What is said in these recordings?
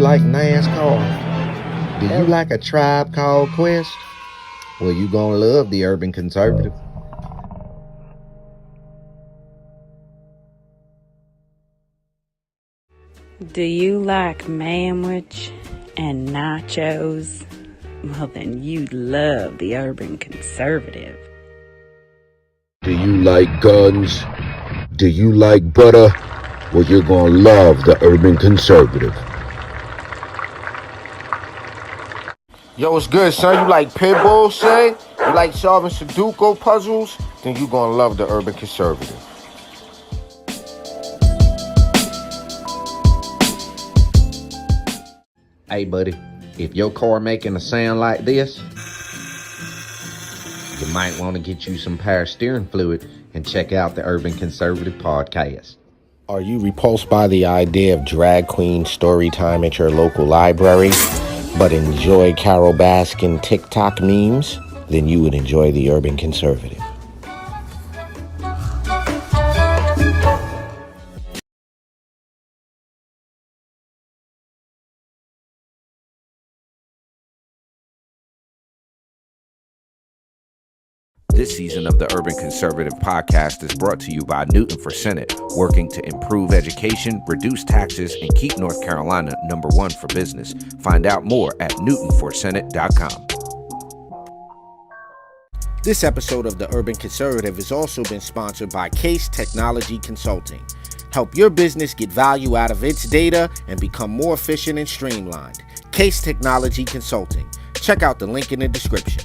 like NASCAR? Do you like a tribe called Quest? Well, you gonna love the Urban Conservative. Do you like manwich and nachos? Well, then you'd love the Urban Conservative. Do you like guns? Do you like butter? Well, you're gonna love the Urban Conservative. Yo, what's good, son? You like Pitbull, say? You like solving Sudoku puzzles? Then you gonna love the Urban Conservative. Hey, buddy, if your car making a sound like this, you might want to get you some power steering fluid and check out the Urban Conservative podcast. Are you repulsed by the idea of drag queen story time at your local library, but enjoy Carol Baskin TikTok memes? Then you would enjoy the Urban Conservative. This season of the Urban Conservative Podcast is brought to you by Newton for Senate, working to improve education, reduce taxes, and keep North Carolina #1 for business. Find out more at newtonforsenate.com. This episode of the Urban Conservative has also been sponsored by Case Technology Consulting. Help your business get value out of its data and become more efficient and streamlined. Case Technology Consulting. Check out the link in the description.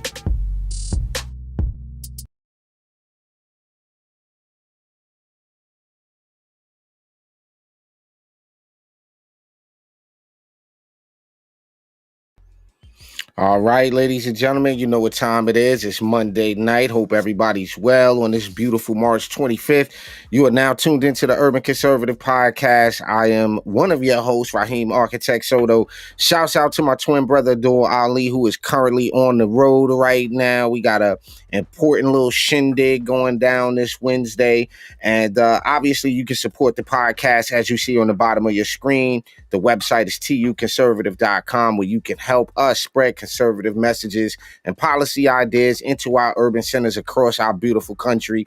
All right, ladies and gentlemen, you know what time it is. It's Monday night. Hope everybody's well on this beautiful March 25th. You are now tuned into the Urban Conservative Podcast. I am one of your hosts, Raheem Architect Soto. Shouts out to my twin brother, Dor Ali, who is currently on the road right now. We got a important little shindig going down this Wednesday. And obviously, you can support the podcast as you see on the bottom of your screen. The website is tuconservative.com, where you can help us spread conservative messages and policy ideas into our urban centers across our beautiful country.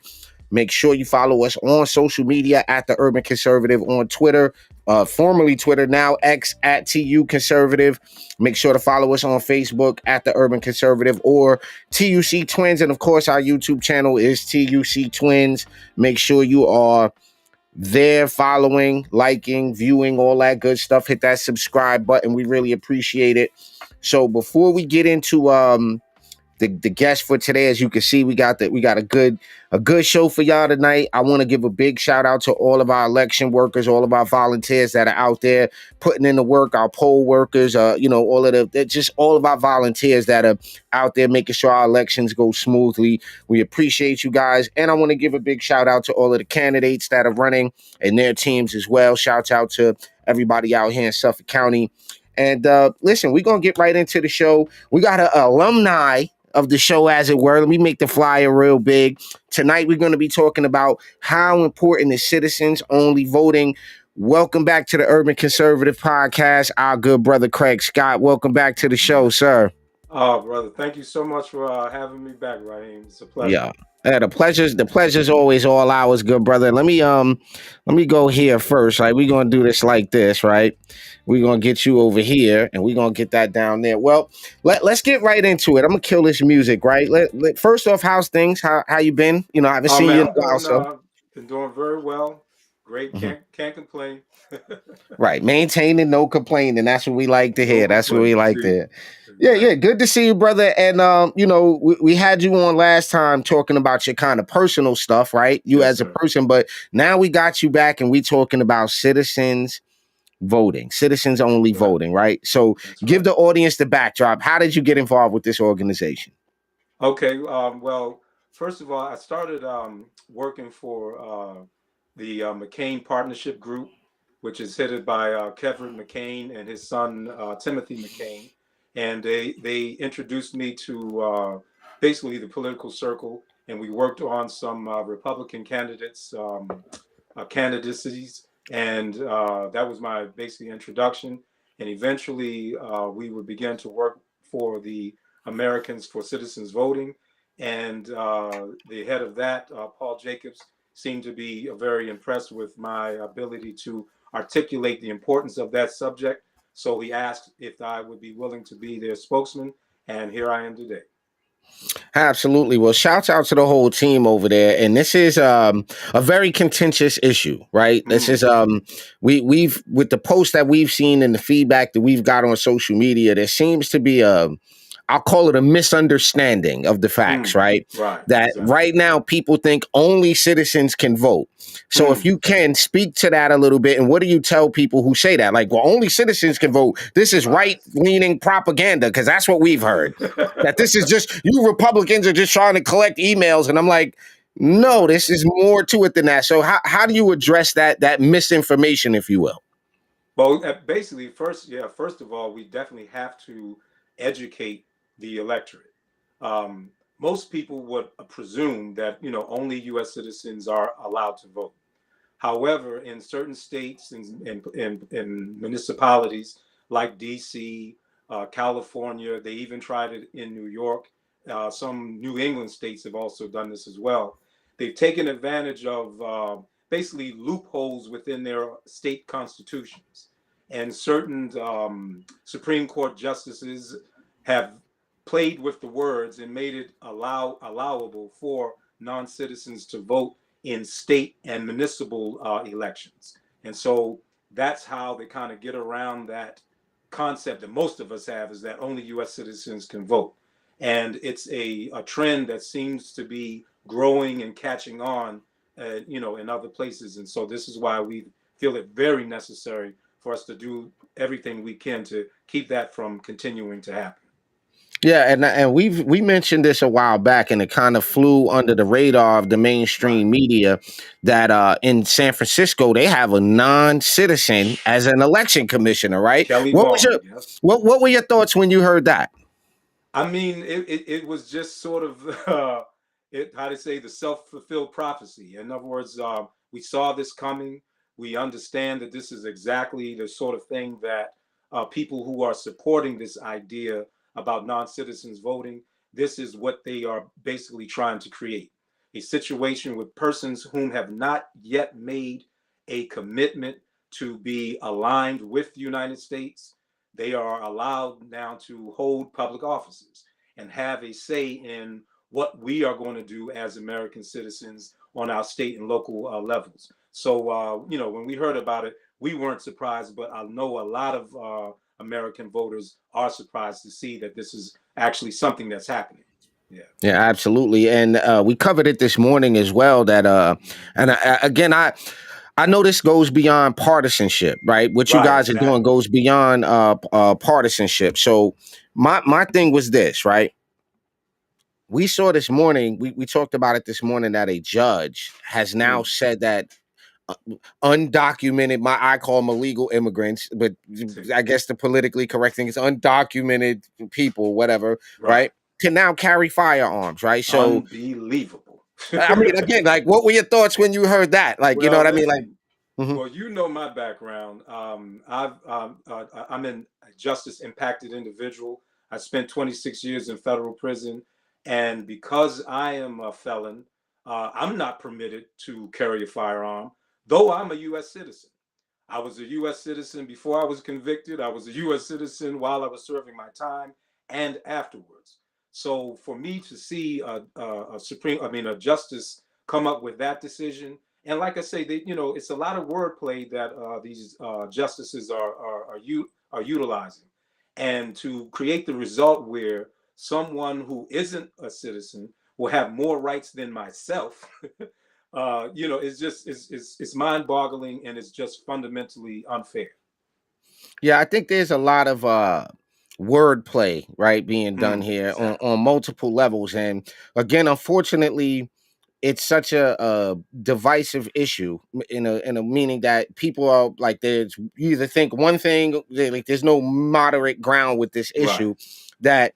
Make sure you follow us on social media at the Urban Conservative on Twitter, formerly Twitter, now X at TU Conservative. Make sure to follow us on Facebook at the Urban Conservative or TUC Twins. And of course, our YouTube channel is TUC Twins. Make sure you are there following, liking, viewing, all that good stuff. Hit that subscribe button. We really appreciate it. So before we get into the guest for today, as you can see, we got a good show for y'all tonight. I want to give a big shout out to all of our election workers, all of our volunteers that are out there putting in the work, our poll workers, all of our volunteers that are out there making sure our elections go smoothly. We appreciate you guys. And I want to give a big shout out to all of the candidates that are running and their teams as well. Shouts out to everybody out here in Suffolk County. And listen, we're going to get right into the show. We got an alumni of the show, as it were. Let me make the flyer real big. Tonight, we're going to be talking about how important is citizens-only voting. Welcome back to the Urban Conservative Podcast, our good brother Craig Scott. Welcome back to the show, sir. Oh, brother, thank you so much for having me back, Raheem. It's a pleasure. Yeah, the pleasure's always all ours, good brother. Let me go here first, right? We're gonna do this like this, right? We're gonna get you over here and we're gonna get that down there. Well, let's get right into it. I'm gonna kill this music, right? First off, how's things? How you been? I haven't seen you in a while, so been doing very well. Great, can't complain. Right, maintaining, no complaining. That's what we like to hear. That's what we like to hear. Yeah, good to see you, brother. And we had you on last time talking about your kind of personal stuff, right? You as a person, but now we got you back and we talking about citizens only voting, right? So give the audience the backdrop. How did you get involved with this organization? Okay, well, first of all, I started working for the McCain Partnership Group, which is headed by Kevin McCain and his son Timothy McCain. And they introduced me to basically the political circle, and we worked on some Republican candidacies, and that was my basically introduction. and eventually we would begin to work for the Americans for Citizens Voting. And the head of that, Paul Jacobs, seemed to be very impressed with my ability to articulate the importance of that subject. So he asked if I would be willing to be their spokesman, and here I am today. Absolutely. Well, shouts out to the whole team over there. And this is a very contentious issue, right? This is we've with the posts that we've seen and the feedback that we've got on social media, there seems to be I'll call it a misunderstanding of the facts, right? Right. That Exactly. right now people think only citizens can vote. So if you can speak to that a little bit, and what do you tell people who say that? Like, well, only citizens can vote. This is right-leaning propaganda, because that's what we've heard. That this is just, you Republicans are just trying to collect emails. And I'm like, no, this is more to it than that. So how do you address that misinformation, if you will? Well, basically, first of all, we definitely have to educate the electorate. Most people would presume that, only U.S. citizens are allowed to vote. However, in certain states and municipalities like D.C., California, they even tried it in New York. Some New England states have also done this as well. They've taken advantage of basically loopholes within their state constitutions. And certain Supreme Court justices have played with the words and made it allowable for non-citizens to vote in state and municipal elections. And so that's how they kind of get around that concept that most of us have, is that only U.S. citizens can vote. And it's a trend that seems to be growing and catching on, in other places. And so this is why we feel it very necessary for us to do everything we can to keep that from continuing to happen. Yeah, and we mentioned this a while back, and it kind of flew under the radar of the mainstream media that in San Francisco they have a non-citizen as an election commissioner, right? Kelly What Ball, was your yes. what were your thoughts when you heard that? I mean, it was just sort of how to say, the self-fulfilled prophecy. In other words, we saw this coming. We understand that this is exactly the sort of thing that people who are supporting this idea about non-citizens voting, this is what they are basically trying to create. A situation with persons whom have not yet made a commitment to be aligned with the United States. They are allowed now to hold public offices and have a say in what we are going to do as American citizens on our state and local levels. So, when we heard about it, we weren't surprised, but I know a lot of American voters are surprised to see that this is actually something that's happening. Yeah, absolutely. And we covered it this morning as well, that again, I know this goes beyond partisanship, right? What you guys are doing goes beyond partisanship. So my thing was this, right? We saw this morning, we talked about it this morning, that a judge has now said that undocumented, I call them illegal immigrants, but I guess the politically correct thing is undocumented people, whatever, right? Can now carry firearms, right? So unbelievable. I mean, again, like, what were your thoughts when you heard that? Like, you know what I mean? Like, well, my background. I'm a justice impacted individual. I spent 26 years in federal prison, and because I am a felon, I'm not permitted to carry a firearm, though I'm a U.S. citizen. I was a U.S. citizen before I was convicted. I was a U.S. citizen while I was serving my time and afterwards. So for me to see a justice come up with that decision, and like I say, it's a lot of wordplay that these justices are utilizing, and to create the result where someone who isn't a citizen will have more rights than myself. It's mind-boggling, and it's just fundamentally unfair. Yeah, I think there's a lot of wordplay, right, being done here on multiple levels. And again, unfortunately, it's such a divisive issue in a meaning that people are like, you either think one thing, like there's no moderate ground with this issue, that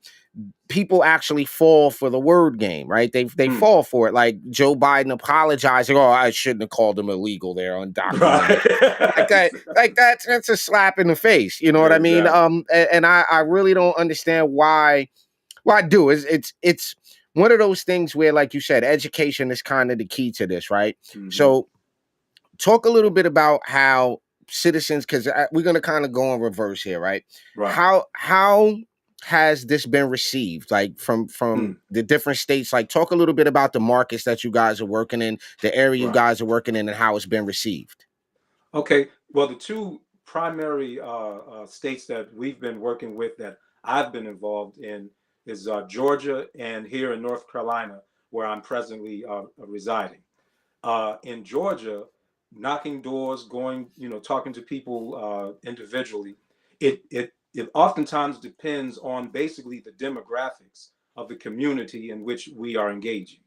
people actually fall for the word game, right? They fall for it. Like Joe Biden apologizing, oh, I shouldn't have called them illegal. They're undocumented. Right. Like that's a slap in the face. You know what I mean? Exactly. And I really don't understand why. Well, I do. It's one of those things where, like you said, education is kind of the key to this, right? Mhm. So talk a little bit about how citizens, because we're going to kind of go in reverse here, right? Right. How has this been received, like from the different states? Like, talk a little bit about the markets that you guys are working in, the area you Right. guys are working in, and how it's been received. Okay. Well, the two primary states that we've been working with, that I've been involved in, is Georgia and here in North Carolina, where I'm presently residing. In Georgia, knocking doors, going, talking to people individually, it oftentimes depends on basically the demographics of the community in which we are engaging.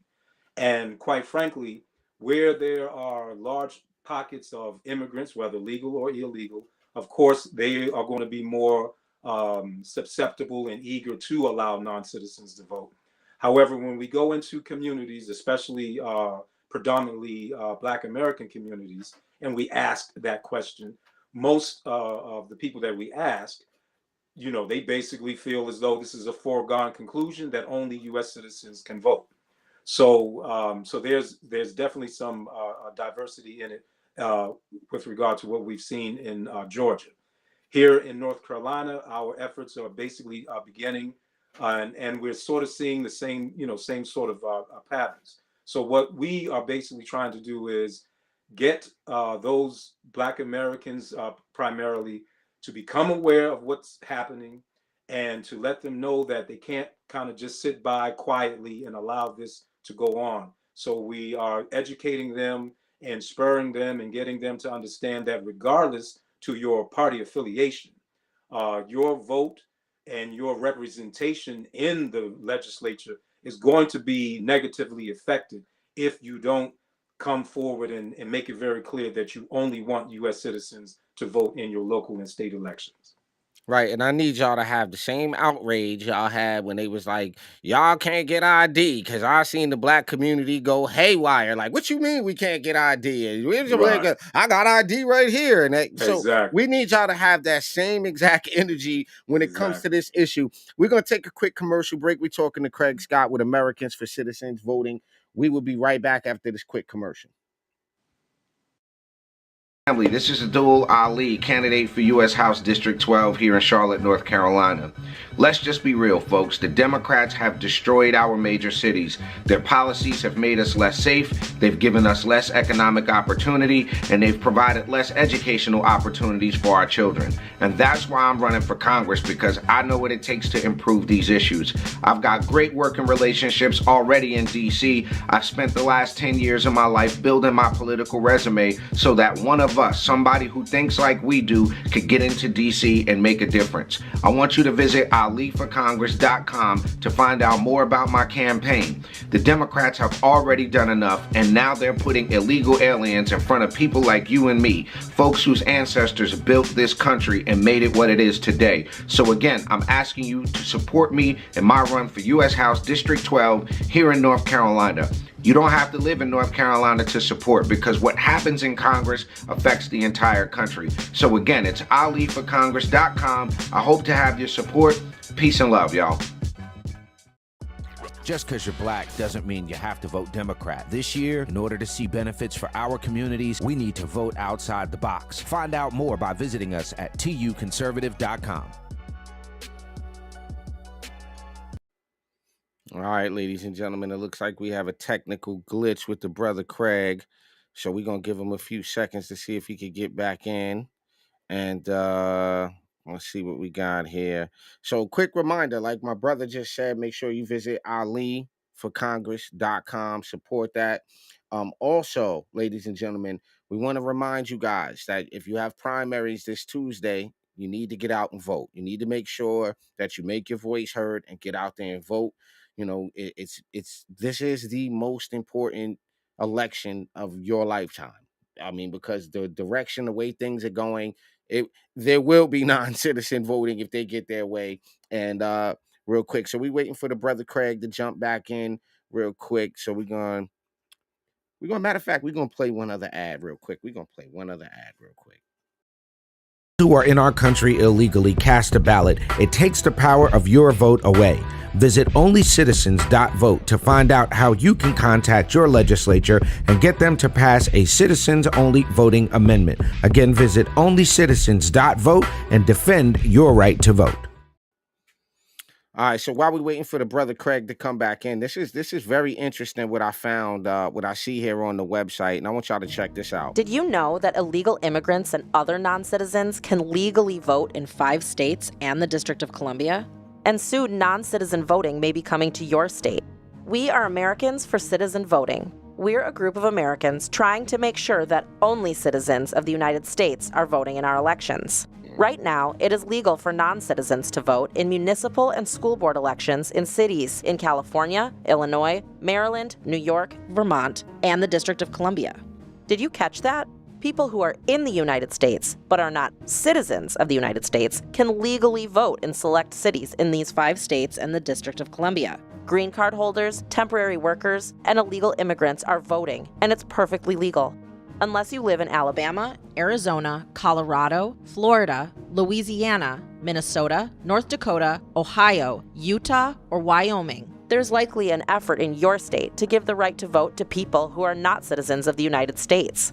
And quite frankly, where there are large pockets of immigrants, whether legal or illegal, of course, they are going to be more susceptible and eager to allow non-citizens to vote. However, when we go into communities, especially predominantly Black American communities, and we ask that question, most of the people that we ask, they basically feel as though this is a foregone conclusion that only U.S. citizens can vote. So there's definitely some diversity in it with regard to what we've seen in Georgia. Here in North Carolina, our efforts are basically beginning, and we're sort of seeing the same sort of patterns. So what we are basically trying to do is get those Black Americans primarily to become aware of what's happening, and to let them know that they can't kind of just sit by quietly and allow this to go on. So we are educating them and spurring them and getting them to understand that regardless to your party affiliation, your vote and your representation in the legislature is going to be negatively affected if you don't come forward and make it very clear that you only want U.S. citizens to vote in your local and state elections. Right, and I need y'all to have the same outrage y'all had when they was like, y'all can't get ID, because I seen the Black community go haywire. Like, what you mean we can't get ID? Right. I got ID right here. And so Exactly. we need y'all to have that same exact energy when it comes to Exactly. this issue. We're going to take a quick commercial break. We're talking to Craig Scott with Americans for Citizens Voting. We will be right back after this quick commercial. This is Abdul Ali, candidate for U.S. House District 12 here in Charlotte, North Carolina. Let's just be real, folks. The Democrats have destroyed our major cities. Their policies have made us less safe, they've given us less economic opportunity, and they've provided less educational opportunities for our children. And that's why I'm running for Congress, because I know what it takes to improve these issues. I've got great working relationships already in D.C. I've spent the last 10 years of my life building my political resume so that one of us, somebody who thinks like we do, could get into D.C. and make a difference. I want you to visit aliforcongress.com to find out more about my campaign. The Democrats have already done enough, and now they're putting illegal aliens in front of people like you and me, folks whose ancestors built this country and made it what it is today. So again, I'm asking you to support me in my run for U.S. House District 12 here in North Carolina. You don't have to live in North Carolina to support, because what happens in Congress affects the entire country. So again, it's aliforcongress.com. I hope to have your support. Peace and love, y'all. Just because you're Black doesn't mean you have to vote Democrat. This year, in order to see benefits for our communities, we need to vote outside the box. Find out more by visiting us at tuconservative.com. All right, ladies and gentlemen, it looks like we have a technical glitch with the brother Craig. So we're going to give him a few seconds to see if he could get back in. And let's see what we got here. So quick reminder, like my brother just said, make sure you visit aliforcongress.com. Support that. Also, ladies and gentlemen, we want to remind you guys that if you have primaries this Tuesday, you need to get out and vote. You need to make sure that you make your voice heard and get out there and vote. You know, this is the most important election of your lifetime. I mean, because the direction, the way things are going, there will be non-citizen voting if they get their way. And real quick. So we waiting for the brother Craig to jump back in real quick. So we're going, matter of fact, we're going to play one other ad real quick. We're going to play one other ad real quick. Who are in our country illegally cast a ballot, it takes the power of your vote away. Visit onlycitizens.vote to find out how you can contact your legislature and get them to pass a citizens-only voting amendment. Again, visit onlycitizens.vote and defend your right to vote. All right, so while we're waiting for the brother Craig to come back in, this is very interesting what I found, what I see here on the website, and I want y'all to check this out. Did you know that illegal immigrants and other non-citizens can legally vote in 5 states and the District of Columbia? And soon non-citizen voting may be coming to your state. We are Americans for Citizen Voting. We're a group of Americans trying to make sure that only citizens of the United States are voting in our elections. Right now, it is legal for non-citizens to vote in municipal and school board elections in cities in California, Illinois, Maryland, New York, Vermont, and the District of Columbia. Did you catch that? People who are in the United States but are not citizens of the United States can legally vote in select cities in these 5 states and the District of Columbia. Green card holders, temporary workers, and illegal immigrants are voting, and it's perfectly legal. Unless you live in Alabama, Arizona, Colorado, Florida, Louisiana, Minnesota, North Dakota, Ohio, Utah, or Wyoming, there's likely an effort in your state to give the right to vote to people who are not citizens of the United States.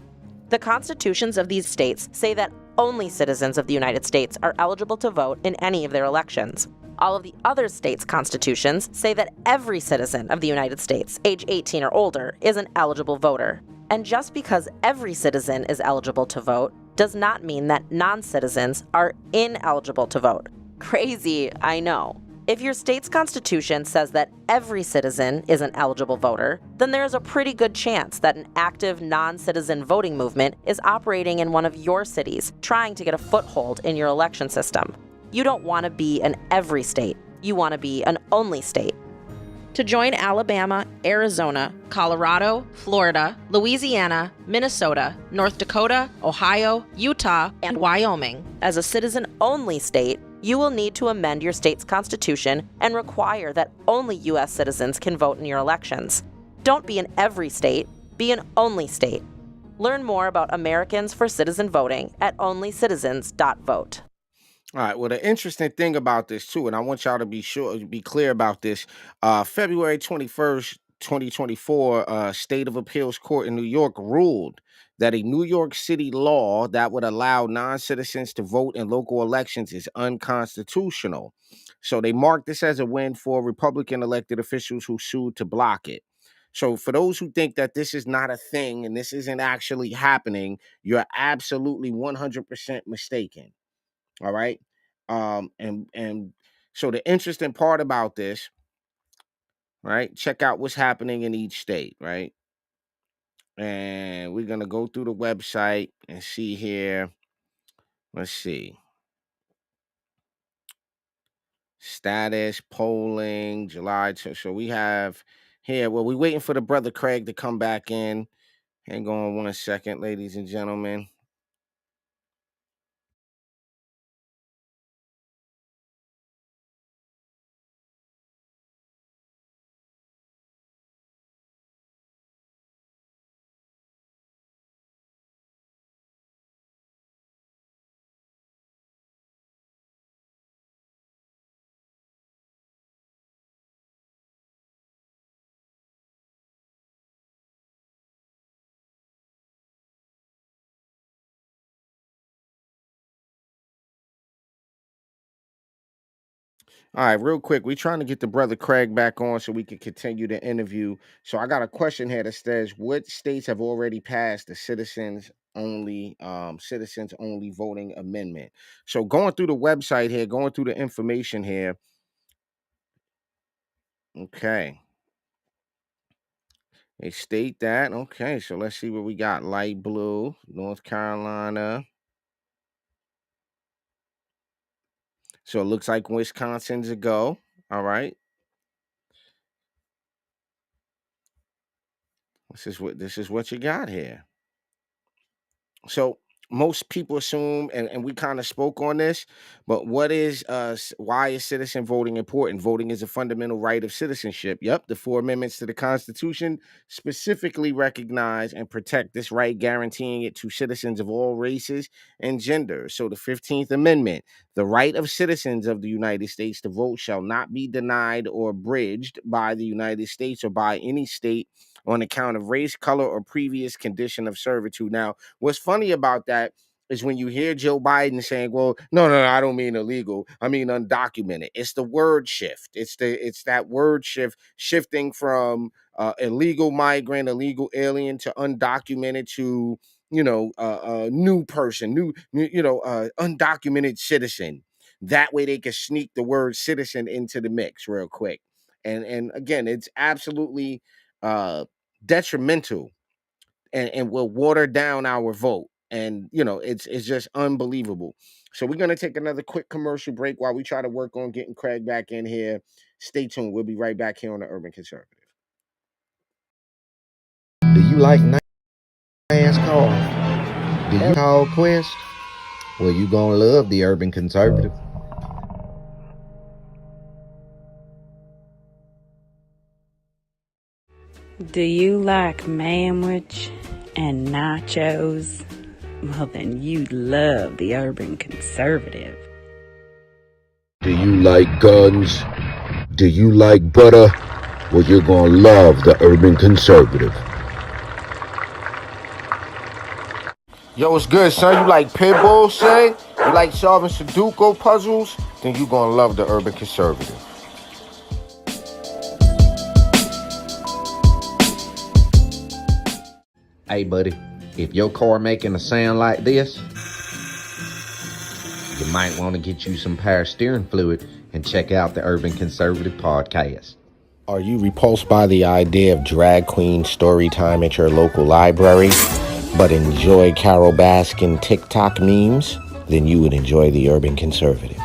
The constitutions of these states say that only citizens of the United States are eligible to vote in any of their elections. All of the other states' constitutions say that every citizen of the United States, age 18 or older, is an eligible voter. And just because every citizen is eligible to vote does not mean that non-citizens are ineligible to vote. Crazy, I know. If your state's constitution says that every citizen is an eligible voter, then there is a pretty good chance that an active non-citizen voting movement is operating in one of your cities, trying to get a foothold in your election system. You don't want to be an every state. You want to be an only state. To join Alabama, Arizona, Colorado, Florida, Louisiana, Minnesota, North Dakota, Ohio, Utah, and Wyoming as a citizen-only state, you will need to amend your state's constitution and require that only U.S. citizens can vote in your elections. Don't be an every state, be an only state. Learn more about Americans for Citizen Voting at onlycitizens.vote. All right. Well, the interesting thing about this too, and I want y'all to be clear about this. February 21st, 2024, State of Appeals Court in New York ruled that a New York City law that would allow non-citizens to vote in local elections is unconstitutional. So they marked this as a win for Republican elected officials who sued to block it. So for those who think that this is not a thing and this isn't actually happening, you're absolutely 100% mistaken. All right. And so the interesting part about this, right? Check out what's happening in each state, right? And we're gonna go through the website and see here. Let's see. Status, polling, July. So we have here. Well, we're waiting for the brother Craig to come back in. Hang on 1 second, ladies and gentlemen. All right, real quick, we're trying to get the brother Craig back on so we can continue the interview. So I got a question here that says, what states have already passed the citizens only voting amendment? So going through the website here, going through the information here. Okay. They state that. Okay, so let's see what we got. Light blue, North Carolina. So it looks like Wisconsin's a go. All right. This is what you got here. So most people assume, and we kind of spoke on this, but why is citizen voting important? Voting is a fundamental right of citizenship. Yep, the four amendments to the Constitution specifically recognize and protect this right, guaranteeing it to citizens of all races and genders. So the 15th Amendment, the right of citizens of the United States to vote shall not be denied or abridged by the United States or by any state on account of race, color, or previous condition of servitude. Now, what's funny about that is when you hear Joe Biden saying, "Well, no, I don't mean illegal. I mean undocumented." It's the word shift. It's that word shift, shifting from illegal migrant, illegal alien to undocumented to new person, undocumented citizen. That way they can sneak the word citizen into the mix real quick. And again, it's absolutely detrimental and will water down our vote. And it's just unbelievable. So we're gonna take another quick commercial break while we try to work on getting Craig back in here. Stay tuned. We'll be right back here on the Urban Conservative. Do you like NASCAR? Do you call Quest? Well, you gonna love the Urban Conservative. Do you like manwich and nachos? Well, then you'd love the Urban Conservative. Do you like guns? Do you like butter? Well, you're gonna love the Urban Conservative. Yo, what's good, son? You like pit bulls, say? You like solving Sudoku puzzles? Then you gonna love the Urban Conservative. Hey, buddy, if your car making a sound like this, you might want to get you some power steering fluid and check out the Urban Conservative podcast. Are you repulsed by the idea of drag queen story time at your local library, but enjoy Carol Baskin TikTok memes? Then you would enjoy the Urban Conservative.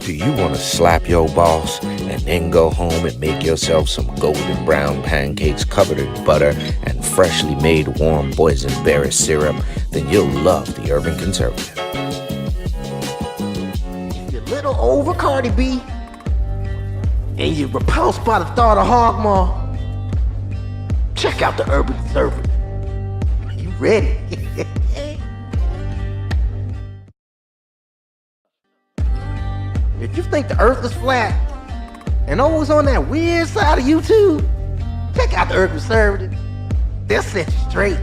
Do you want to slap your boss and then go home and make yourself some golden brown pancakes covered in butter and freshly made warm boysenberry syrup? Then you'll love the Urban Conservative. If you're a little over Cardi B and you're repulsed by the thought of hog maw, check out the Urban Conservative. You ready? If you think the earth is flat and always on that weird side of YouTube, check out the Urban Conservative. They'll set you straight.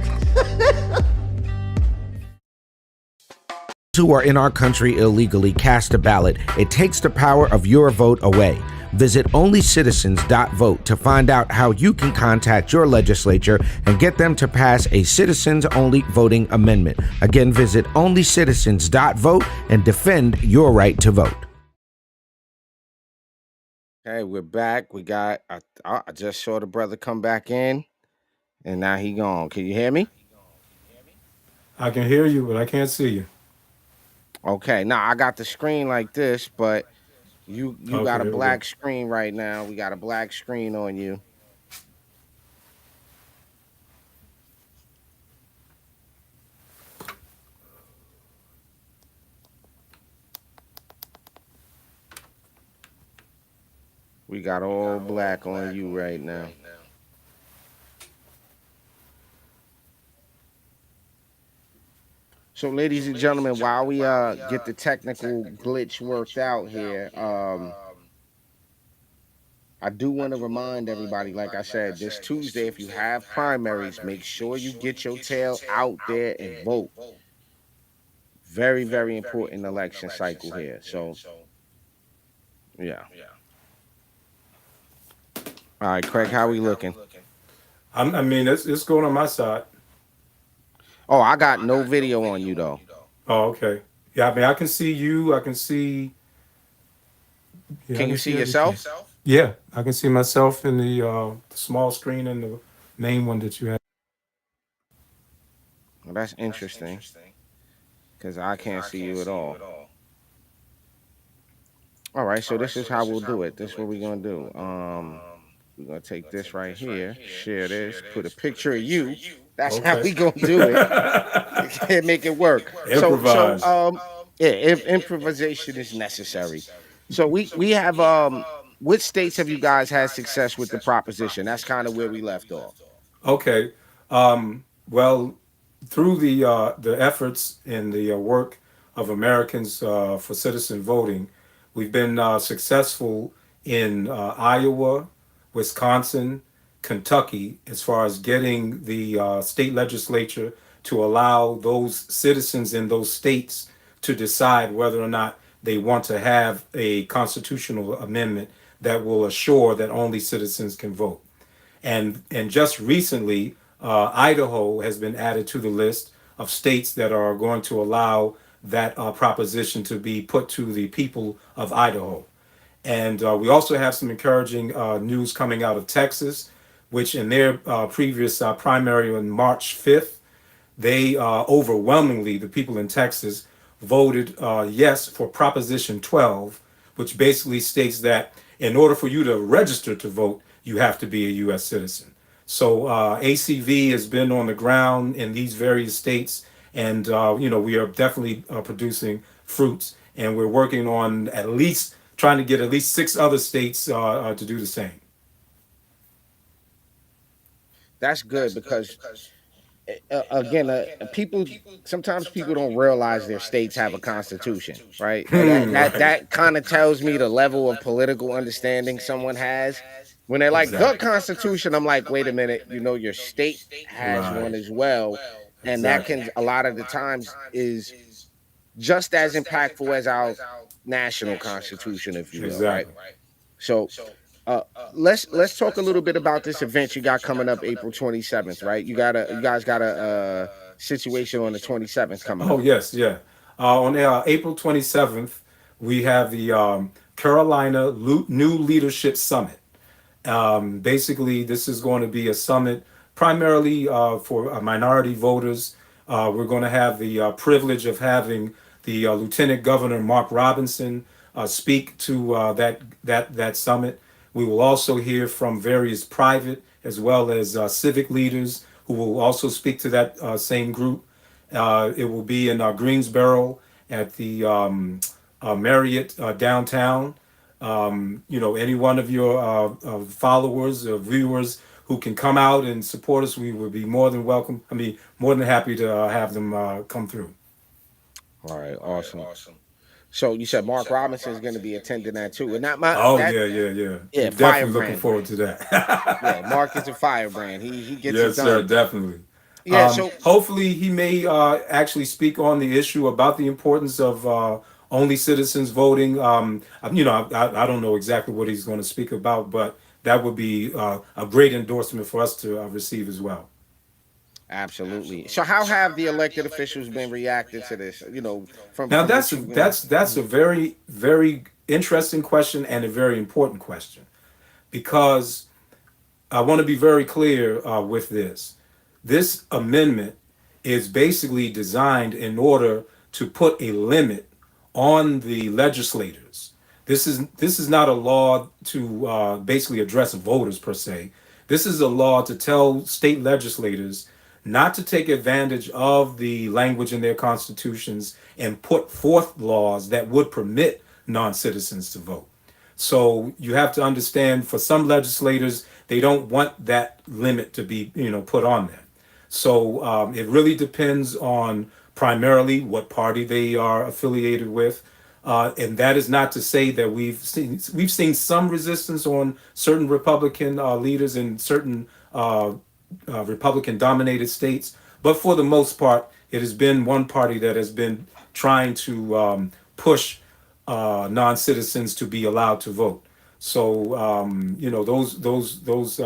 Who are in our country illegally cast a ballot, it takes the power of your vote away. Visit onlycitizens.vote to find out how you can contact your legislature and get them to pass a citizens-only voting amendment. Again, visit onlycitizens.vote and defend your right to vote. Okay, we're back. I just saw the brother come back in, and now he gone. Can you hear me? I can hear you, but I can't see you. Okay, now I got the screen like this, but you Okay, got a here we black go. screen right now. We got a black screen on you. We got all black on you right now. So, ladies and gentlemen, while we get the technical glitch worked out here, I do want to remind everybody, like I said, this Tuesday, if you have primaries, make sure you get your tail out there and vote. Very, very important election cycle here. So, yeah. All right, Craig, how we looking? I mean, it's going on my side. Oh, I got no video on you, though. Oh, okay. Yeah, I mean, I can see you. I can see. Yeah, I Can you see everything. yourself? Yeah, I can see myself in the small screen and the main one that you have. Well, that's interesting, because I can't see you at all. All right, so this is how we'll do it. This is what we're going to do. We're gonna take this right here, share this, put a picture of you. That's how Okay. we gonna do it. And make it work. Improvise. Yeah, improvisation is necessary. So we have which states have you guys had success with the proposition? That's kind of where we left off. Okay. Well, through the efforts and the work of Americans for Citizen Voting, we've been successful in Iowa, Wisconsin, Kentucky, as far as getting the state legislature to allow those citizens in those states to decide whether or not they want to have a constitutional amendment that will assure that only citizens can vote. And just recently, Idaho has been added to the list of states that are going to allow that proposition to be put to the people of Idaho. And we also have some encouraging news coming out of Texas, which in their previous primary on March 5th, they overwhelmingly, the people in Texas, voted yes for Proposition 12, which basically states that in order for you to register to vote, you have to be a U.S. citizen. So ACV has been on the ground in these various states, and we are definitely producing fruits, and we're working on at least trying to get at least 6 other states to do the same. That's good because again, people sometimes people don't realize their states have a constitution, right? And that kind of tells me the level of political understanding someone has. When they're like the Exactly. Constitution, I'm like, wait a minute, your state has one Right. as well, and that Exactly. can a lot of the times is just as impactful as our national constitution, if you will, right? Exactly. So uh, let's talk a little bit about this event you got coming up April 27th, right? You guys got a situation on the 27th coming Oh, up. yes, yeah. On April 27th, we have the Carolina New Leadership Summit. Basically, this is going to be a summit primarily for minority voters. We're going to have the privilege of having the Lieutenant Governor Mark Robinson speak to that summit. We will also hear from various private as well as civic leaders who will also speak to that same group. It will be in Greensboro at the Marriott downtown. Any one of your followers or viewers who can come out and support us, we would be more than welcome. I mean, more than happy to have them come through. All right, awesome. So you said Mark Robinson is going to be attending that too, and not my Oh that yeah, yeah, yeah. yeah, We're definitely looking firebrand. forward to that. Yeah, Mark is a firebrand. He gets it Yes, sir, done. definitely. Yeah, so Hopefully, he may actually speak on the issue about the importance of only citizens voting. I don't know exactly what he's going to speak about, but that would be a great endorsement for us to receive as well. absolutely. So how have the elected officials been reacting to this? Now, From what that's a very very interesting question and a very important question because I want to be very clear with this. This amendment is basically designed in order to put a limit on the legislators. This is not a law to basically address voters per se. This is a law to tell state legislators not to take advantage of the language in their constitutions and put forth laws that would permit non-citizens to vote. So you have to understand for some legislators, they don't want that limit to be, put on them. So it really depends on primarily what party they are affiliated with. And that is not to say that we've seen some resistance on certain Republican leaders in certain Republican dominated states, but for the most part, it has been one party that has been trying to push non-citizens to be allowed to vote. So those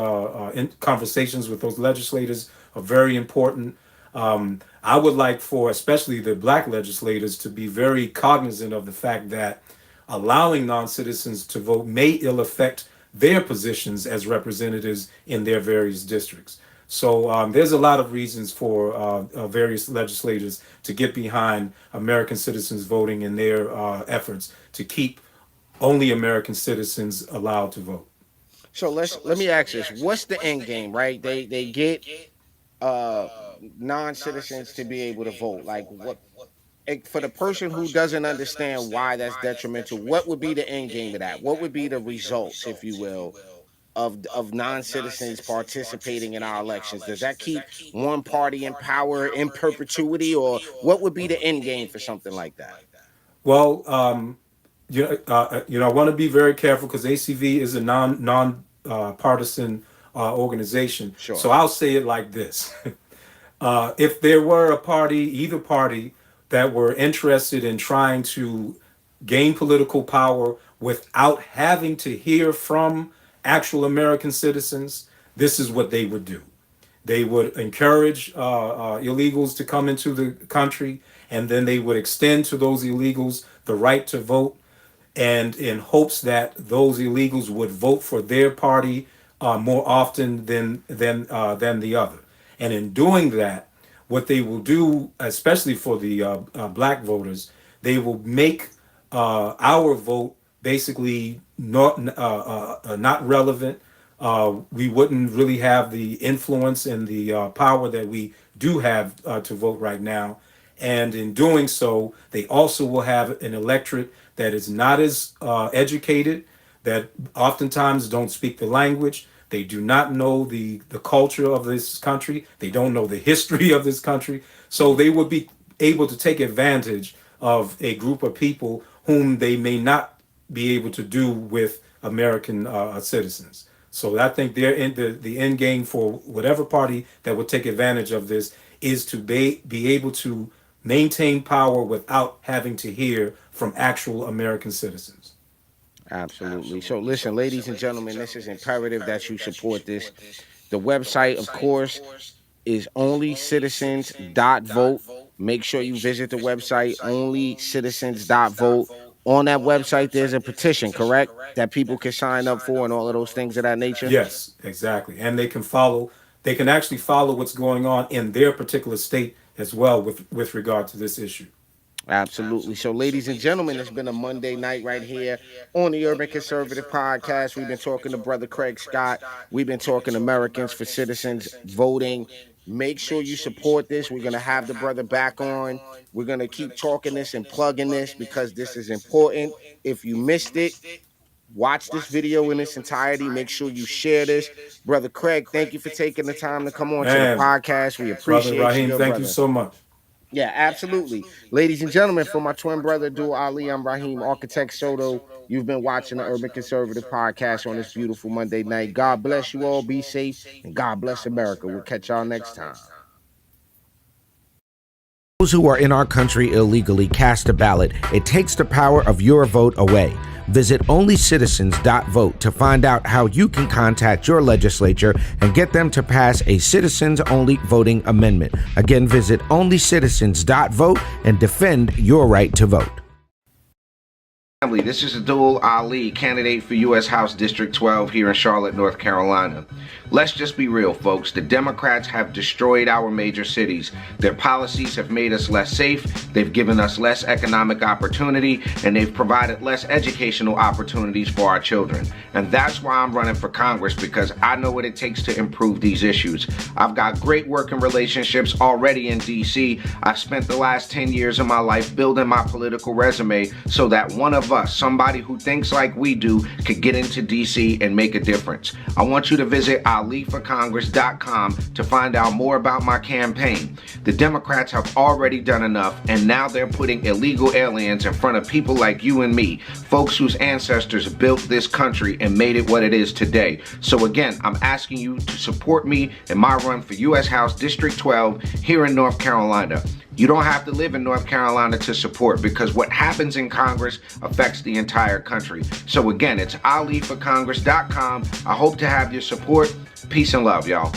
conversations with those legislators are very important. I would like for especially the black legislators to be very cognizant of the fact that allowing non-citizens to vote may ill affect their positions as representatives in their various districts. So there's a lot of reasons for various legislators to get behind American citizens voting in their efforts to keep only American citizens allowed to vote. So let me ask this: what's the end game? Right? They get uh non-citizens to be able to vote. Like what? For the person who doesn't understand why that's detrimental, what would be the end game of that? What would be the results, if you will, of non-citizens participating in our elections? Does that keep one party in power in perpetuity, or what would be the end game for something like that? Well, I want to be very careful because ACV is a partisan organization. Sure. So I'll say it like this: if there were either party, that were interested in trying to gain political power without having to hear from actual American citizens, this is what they would do. They would encourage illegals to come into the country, and then they would extend to those illegals the right to vote, and in hopes that those illegals would vote for their party more often than the other. And in doing that, what they will do, especially for the black voters, they will make our vote basically not relevant. We wouldn't really have the influence and the power that we do have to vote right now. And in doing so, they also will have an electorate that is not as educated, that oftentimes don't speak the language. They do not know the culture of this country. They don't know the history of this country. So they would be able to take advantage of a group of people whom they may not be able to do with American citizens. So I think the end game for whatever party that would take advantage of this is to be able to maintain power without having to hear from actual American citizens. Absolutely. So listen, ladies and gentlemen, this is imperative that you support this. The website, of course, is onlycitizens.vote. Make sure you visit the website, onlycitizens.vote. On that website, there's a petition, correct? That people can sign up for and all of those things of that nature? Yes, exactly. And they can actually follow what's going on in their particular state as well with regard to this issue. Absolutely. So, ladies and gentlemen, it's been a Monday night right here on the Urban Conservative Podcast. We've been talking to Brother Craig Scott. We've been talking Americans for Citizens voting. Make sure you support this. We're going to have the brother back on. We're going to keep talking this and plugging this because this is important. If you missed it, watch this video in its entirety. Make sure you share this. Brother Craig, thank you for taking the time to come on to the podcast. We appreciate Brother Raheem, you. thank you so much. Yeah, absolutely. Ladies and gentlemen, for my twin brother, Dual Ali, I'm Raheem, Architect Soto. You've been watching the Urban Conservative Podcast on this beautiful Monday night. God bless you all. Be safe. And God bless America. We'll catch y'all next time. Those who are in our country illegally cast a ballot. It takes the power of your vote away. Visit onlycitizens.vote to find out how you can contact your legislature and get them to pass a citizens-only voting amendment. Again, visit onlycitizens.vote and defend your right to vote. This is Dual Ali, candidate for U.S. House District 12 here in Charlotte, North Carolina. Let's just be real, folks. The Democrats have destroyed our major cities. Their policies have made us less safe, they've given us less economic opportunity, and they've provided less educational opportunities for our children. And that's why I'm running for Congress, because I know what it takes to improve these issues. I've got great working relationships already in D.C. I've spent the last 10 years of my life building my political resume so that one of us, somebody who thinks like we do, could get into DC and make a difference. I want you to visit aliforcongress.com to find out more about my campaign. The Democrats have already done enough, and now they're putting illegal aliens in front of people like you and me, folks whose ancestors built this country and made it what it is today. So again, I'm asking you to support me in my run for U.S. House District 12 here in North Carolina. You don't have to live in North Carolina to support, because what happens in Congress affects the entire country. So again, it's aliforcongress.com. I hope to have your support. Peace and love, y'all.